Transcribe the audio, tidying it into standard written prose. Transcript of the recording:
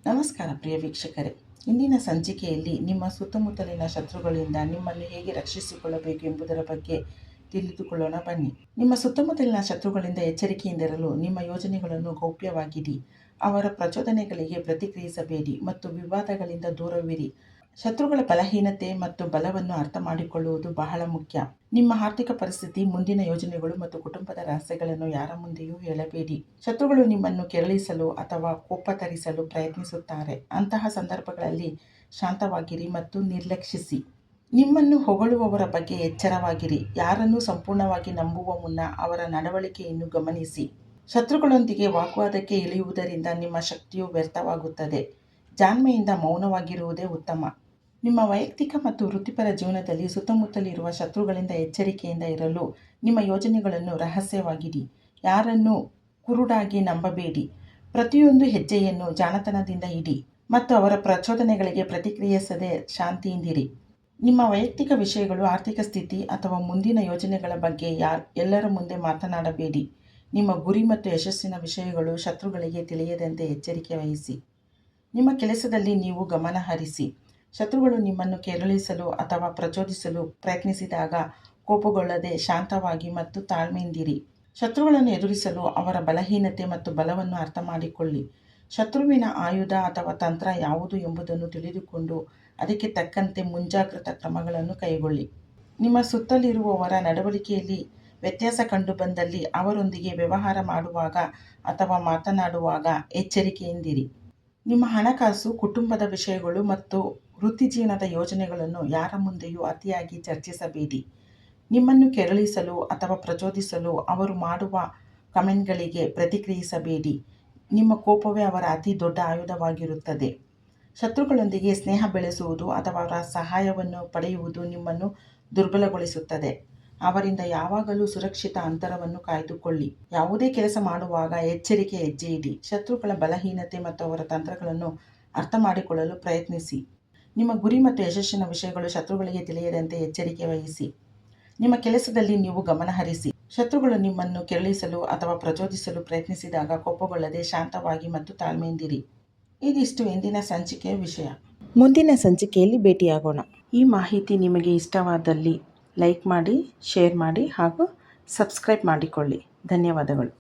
ನಮಸ್ಕಾರ ಪ್ರಿಯ ವೀಕ್ಷಕರೇ. ಇಂದಿನ ಸಂಚಿಕೆಯಲ್ಲಿ ನಿಮ್ಮ ಸುತ್ತಮುತ್ತಲಿನ ಶತ್ರುಗಳಿಂದ ನಿಮ್ಮನ್ನು ಹೇಗೆ ರಕ್ಷಿಸಿಕೊಳ್ಳಬೇಕು ಎಂಬುದರ ಬಗ್ಗೆ ತಿಳಿದುಕೊಳ್ಳೋಣ ಬನ್ನಿ. ನಿಮ್ಮ ಸುತ್ತಮುತ್ತಲಿನ ಶತ್ರುಗಳಿಂದ ಎಚ್ಚರಿಕೆಯಿಂದಿರಲು ನಿಮ್ಮ ಯೋಜನೆಗಳನ್ನು ಗೌಪ್ಯವಾಗಿಡಿ. ಅವರ ಪ್ರಚೋದನೆಗಳಿಗೆ ಪ್ರತಿಕ್ರಿಯಿಸಬೇಡಿ ಮತ್ತು ವಿವಾದಗಳಿಂದ ದೂರವಿರಿ. ಶತ್ರುಗಳ ಬಲಹೀನತೆ ಮತ್ತು ಬಲವನ್ನು ಅರ್ಥ ಮಾಡಿಕೊಳ್ಳುವುದು ಬಹಳ ಮುಖ್ಯ. ನಿಮ್ಮ ಆರ್ಥಿಕ ಪರಿಸ್ಥಿತಿ, ಮುಂದಿನ ಯೋಜನೆಗಳು ಮತ್ತು ಕುಟುಂಬದ ರಹಸ್ಯಗಳನ್ನು ಯಾರ ಮುಂದೆಯೂ ಹೇಳಬೇಡಿ. ಶತ್ರುಗಳು ನಿಮ್ಮನ್ನು ಕೆರಳಿಸಲು ಅಥವಾ ಕೋಪ ತರಿಸಲು ಪ್ರಯತ್ನಿಸುತ್ತಾರೆ. ಅಂತಹ ಸಂದರ್ಭಗಳಲ್ಲಿ ಶಾಂತವಾಗಿರಿ ಮತ್ತು ನಿರ್ಲಕ್ಷಿಸಿ. ನಿಮ್ಮನ್ನು ಹೊಗಳುವವರ ಬಗ್ಗೆ ಎಚ್ಚರವಾಗಿರಿ. ಯಾರನ್ನೂ ಸಂಪೂರ್ಣವಾಗಿ ನಂಬುವ ಮುನ್ನ ಅವರ ನಡವಳಿಕೆಯನ್ನು ಗಮನಿಸಿ. ಶತ್ರುಗಳೊಂದಿಗೆ ವಾಗ್ವಾದಕ್ಕೆ ಇಳಿಯುವುದರಿಂದ ನಿಮ್ಮ ಶಕ್ತಿಯು ವ್ಯರ್ಥವಾಗುತ್ತದೆ. ಜಾಣ್ಮೆಯಿಂದ ಮೌನವಾಗಿರುವುದೇ ಉತ್ತಮ. ನಿಮ್ಮ ವೈಯಕ್ತಿಕ ಮತ್ತು ವೃತ್ತಿಪರ ಜೀವನದಲ್ಲಿ ಸುತ್ತಮುತ್ತಲಿರುವ ಶತ್ರುಗಳಿಂದ ಎಚ್ಚರಿಕೆಯಿಂದ ಇರಲು ನಿಮ್ಮ ಯೋಜನೆಗಳನ್ನು ರಹಸ್ಯವಾಗಿಡಿ. ಯಾರನ್ನೂ ಕುರುಡಾಗಿ ನಂಬಬೇಡಿ. ಪ್ರತಿಯೊಂದು ಹೆಜ್ಜೆಯನ್ನು ಜಾಣತನದಿಂದ ಇಡಿ ಮತ್ತು ಅವರ ಪ್ರಚೋದನೆಗಳಿಗೆ ಪ್ರತಿಕ್ರಿಯಿಸದೆ ಶಾಂತಿಯಿಂದಿರಿ. ನಿಮ್ಮ ವೈಯಕ್ತಿಕ ವಿಷಯಗಳು, ಆರ್ಥಿಕ ಸ್ಥಿತಿ ಅಥವಾ ಮುಂದಿನ ಯೋಜನೆಗಳ ಬಗ್ಗೆ ಎಲ್ಲರ ಮುಂದೆ ಮಾತನಾಡಬೇಡಿ. ನಿಮ್ಮ ಗುರಿ ಮತ್ತು ಯಶಸ್ಸಿನ ವಿಷಯಗಳು ಶತ್ರುಗಳಿಗೆ ತಿಳಿಯದಂತೆ ಎಚ್ಚರಿಕೆ ವಹಿಸಿ. ನಿಮ್ಮ ಕೆಲಸದಲ್ಲಿ ನೀವು ಗಮನ ಹರಿಸಿ. ಶತ್ರುಗಳು ನಿಮ್ಮನ್ನು ಕೆರಳಿಸಲು ಅಥವಾ ಪ್ರಚೋದಿಸಲು ಪ್ರಯತ್ನಿಸಿದಾಗ ಕೋಪಗೊಳ್ಳದೆ ಶಾಂತವಾಗಿ ಮತ್ತು ತಾಳ್ಮೆಯಿಂದಿರಿ. ಶತ್ರುಗಳನ್ನು ಎದುರಿಸಲು ಅವರ ಬಲಹೀನತೆ ಮತ್ತು ಬಲವನ್ನು ಅರ್ಥ ಮಾಡಿಕೊಳ್ಳಿ. ಶತ್ರುವಿನ ಆಯುಧ ಅಥವಾ ತಂತ್ರ ಯಾವುದು ಎಂಬುದನ್ನು ತಿಳಿದುಕೊಂಡು ಅದಕ್ಕೆ ತಕ್ಕಂತೆ ಮುಂಜಾಗ್ರತಾ ಕ್ರಮಗಳನ್ನು ಕೈಗೊಳ್ಳಿ. ನಿಮ್ಮ ಸುತ್ತಲಿರುವವರ ನಡವಳಿಕೆಯಲ್ಲಿ ವ್ಯತ್ಯಾಸ ಕಂಡುಬಂದಲ್ಲಿ ಅವರೊಂದಿಗೆ ವ್ಯವಹಾರ ಮಾಡುವಾಗ ಅಥವಾ ಮಾತನಾಡುವಾಗ ಎಚ್ಚರಿಕೆಯಿಂದಿರಿ. ನಿಮ್ಮ ಹಣಕಾಸು, ಕುಟುಂಬದ ವಿಷಯಗಳು ಮತ್ತು ವೃತ್ತಿಜೀವನದ ಯೋಜನೆಗಳನ್ನು ಯಾರ ಮುಂದೆಯೂ ಅತಿಯಾಗಿ ಚರ್ಚಿಸಬೇಡಿ. ನಿಮ್ಮನ್ನು ಕೆರಳಿಸಲು ಅಥವಾ ಪ್ರಚೋದಿಸಲು ಅವರು ಮಾಡುವ ಕಮೆಂಟ್ಗಳಿಗೆ ಪ್ರತಿಕ್ರಿಯಿಸಬೇಡಿ. ನಿಮ್ಮ ಕೋಪವೇ ಅವರ ಅತಿ ದೊಡ್ಡ ಆಯುಧವಾಗಿರುತ್ತದೆ. ಶತ್ರುಗಳೊಂದಿಗೆ ಸ್ನೇಹ ಬೆಳೆಸುವುದು ಅಥವಾ ಅವರ ಸಹಾಯವನ್ನು ಪಡೆಯುವುದು ನಿಮ್ಮನ್ನು ದುರ್ಬಲಗೊಳಿಸುತ್ತದೆ. ಅವರಿಂದ ಯಾವಾಗಲೂ ಸುರಕ್ಷಿತ ಅಂತರವನ್ನು ಕಾಯ್ದುಕೊಳ್ಳಿ. ಯಾವುದೇ ಕೆಲಸ ಮಾಡುವಾಗ ಎಚ್ಚರಿಕೆ ಹೆಜ್ಜೆ ಇಡಿ. ಶತ್ರುಗಳ ಬಲಹೀನತೆ ಮತ್ತು ಅವರ ತಂತ್ರಗಳನ್ನು ಅರ್ಥ ಮಾಡಿಕೊಳ್ಳಲು ಪ್ರಯತ್ನಿಸಿ. ನಿಮ್ಮ ಗುರಿ ಮತ್ತು ಯಶಸ್ಸಿನ ವಿಷಯಗಳು ಶತ್ರುಗಳಿಗೆ ತಿಳಿಯದಂತೆ ಎಚ್ಚರಿಕೆ ವಹಿಸಿ. ನಿಮ್ಮ ಕೆಲಸದಲ್ಲಿ ನೀವು ಗಮನ ಹರಿಸಿ. ಶತ್ರುಗಳು ನಿಮ್ಮನ್ನು ಕೆರಳಿಸಲು ಅಥವಾ ಪ್ರಚೋದಿಸಲು ಪ್ರಯತ್ನಿಸಿದಾಗ ಕೋಪಗೊಳ್ಳದೆ ಶಾಂತವಾಗಿ ಮತ್ತು ತಾಳ್ಮೆಯಿಂದಿರಿ. ಇದಿಷ್ಟು ಇಂದಿನ ಸಂಚಿಕೆಯ ವಿಷಯ. ಮುಂದಿನ ಸಂಚಿಕೆಯಲ್ಲಿ ಭೇಟಿಯಾಗೋಣ. ಈ ಮಾಹಿತಿ ನಿಮಗೆ ಇಷ್ಟವಾದಲ್ಲಿ ಲೈಕ್ ಮಾಡಿ, ಶೇರ್ ಮಾಡಿ ಹಾಗೂ ಸಬ್ಸ್ಕ್ರೈಬ್ ಮಾಡಿಕೊಳ್ಳಿ. ಧನ್ಯವಾದಗಳು.